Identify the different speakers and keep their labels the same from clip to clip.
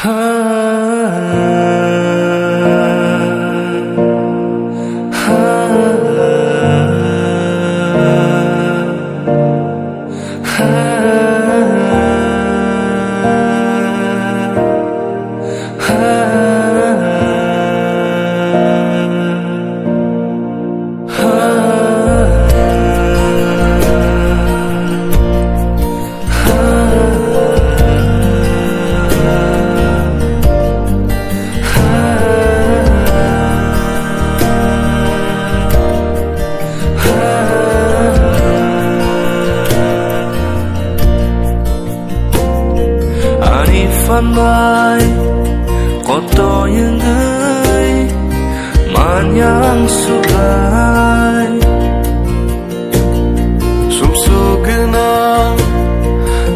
Speaker 1: Phan vai có tôi những người mà nhang sugai sum sugna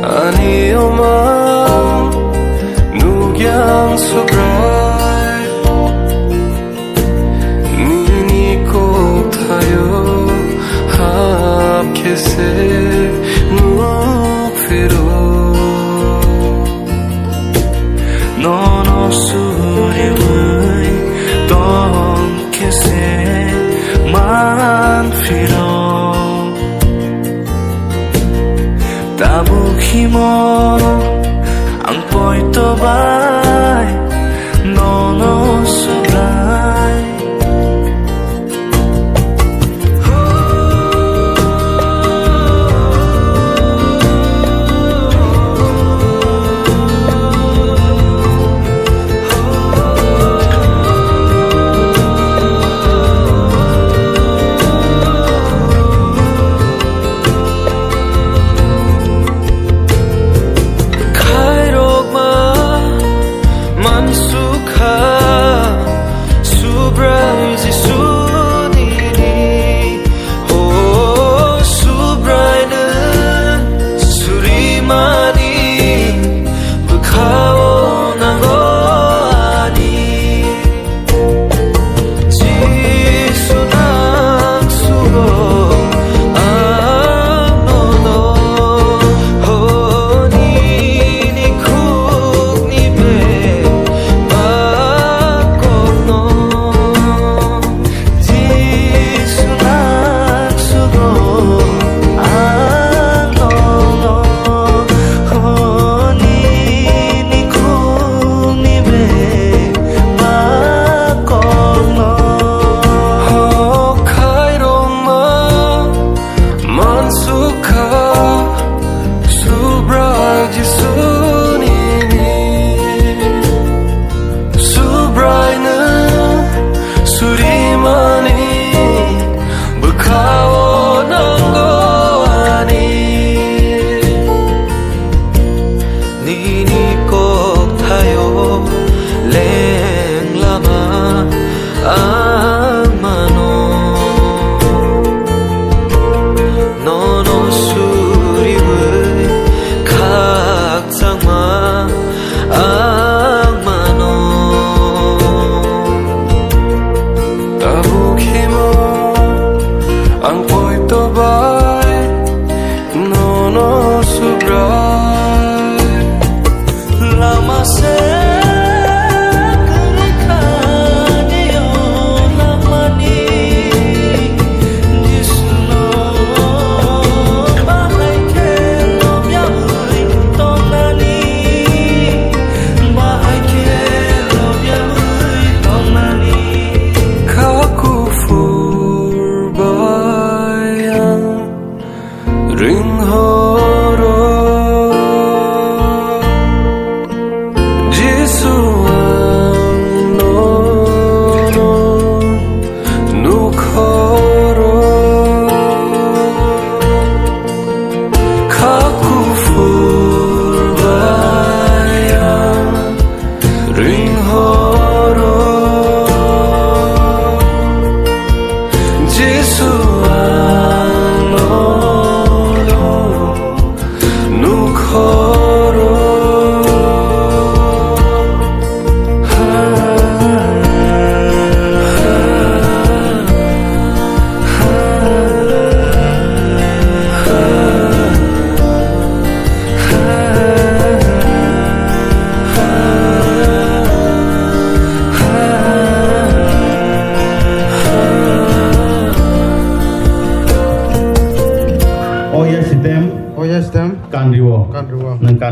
Speaker 1: ani omam nugyang sugai nini ko thayo hap kese nuk firo 너너 수리의 똥캐세만 피로 따북히모 앙뽀이 떠바이 너너 수라이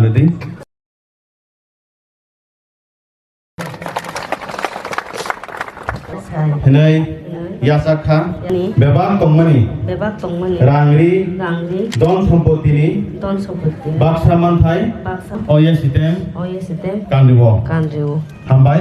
Speaker 2: Rudi. Henai Yasakha Bebak Tongmani
Speaker 3: Bebak tongmani
Speaker 2: Rangri
Speaker 3: Rangri
Speaker 2: Don Sampotini
Speaker 3: Don Soputi
Speaker 2: Baksa Manthai
Speaker 3: Baksa
Speaker 2: Oya Sitem
Speaker 3: Oye Sitem
Speaker 2: Kandiwo
Speaker 3: Kanju
Speaker 2: Hambai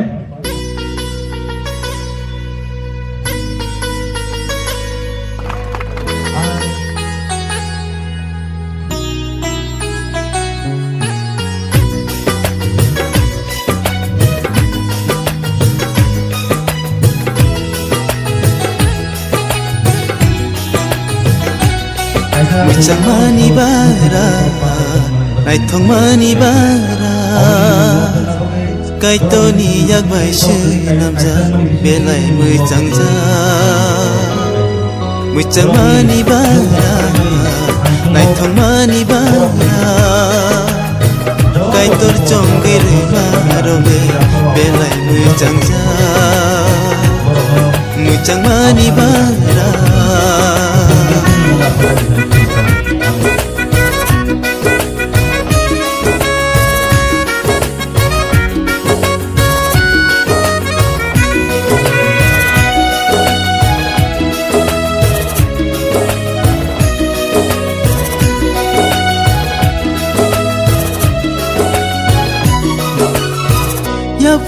Speaker 4: Mani bara, naithong mani bara. Kaitoni yak bai shi namja, belai muchangja. Mani bara, naithong mani bara. Kaitor chongir marobe, belai muchangja. Mani bara.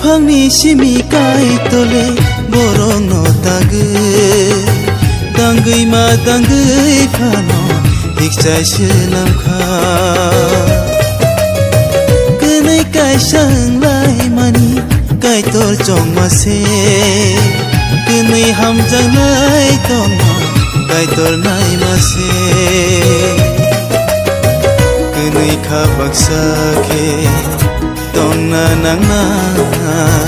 Speaker 4: Phangni simi kai tole borong no tage dangai ma dangai phano hikchai shenam kha kenai kai sang lai mani kai tor chong ma se kenai ham jang lai tong ma kai tor nai ma se kenai kha baksa ke Tonna nang nai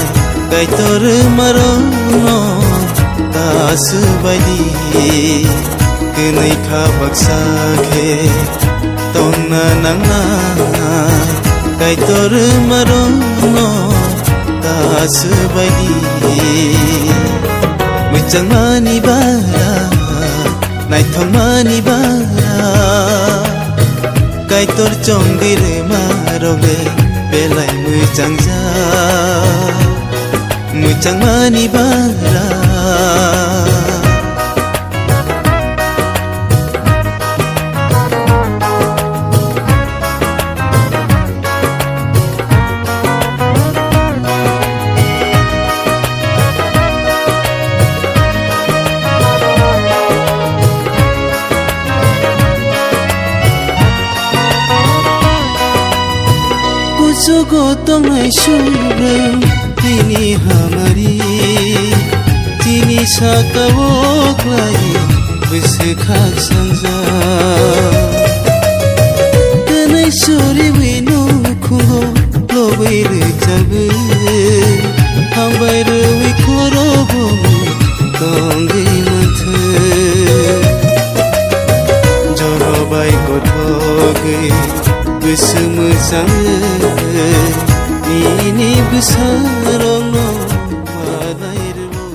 Speaker 4: kai tor marono tas badi kenai kha baksa khe tonna nang nai kai tor marono tas badi muchang mani bara naithong mani bara kai tor chongir marobe belai muchangja muchang mani bara Sugo tongai shurem tini hamari tini sakawok lai bisekhak sangja tenai suri winu khugo lobai rechabe hambai rewi khorobo tongai mathe jorobai gothoge Bersama saya ini besar Allah wadairu.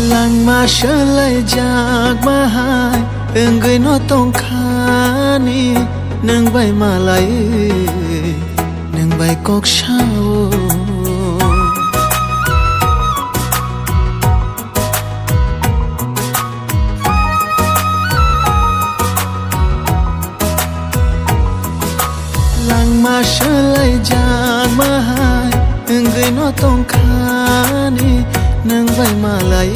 Speaker 4: Lang masyalay jag mahay engay no tong khani nang bay malay nang bay kok shao Lang masyalay jag mahay engay no tong khani nang bay malay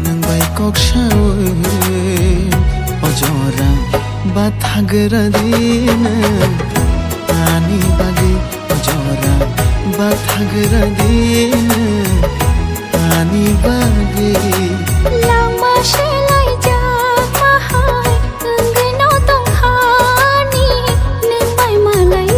Speaker 4: nang bay kok shao ojora bathagra din ani bagi ojora bathagra din ani bagi
Speaker 5: lama shelai jag mahai ngai no tong khani nang bay malai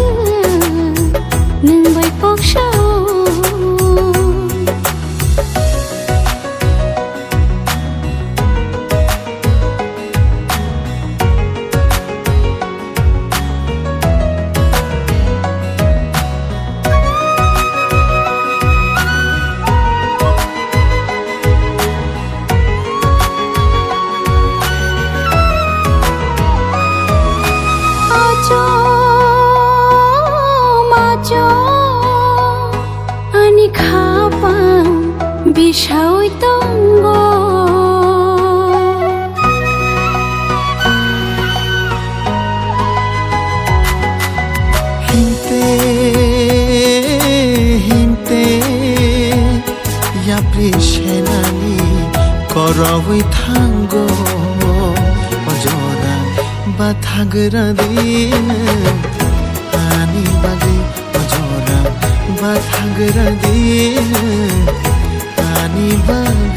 Speaker 4: Rawi thango ojora bathagra din ani bagi ojora bathagra din ani bagi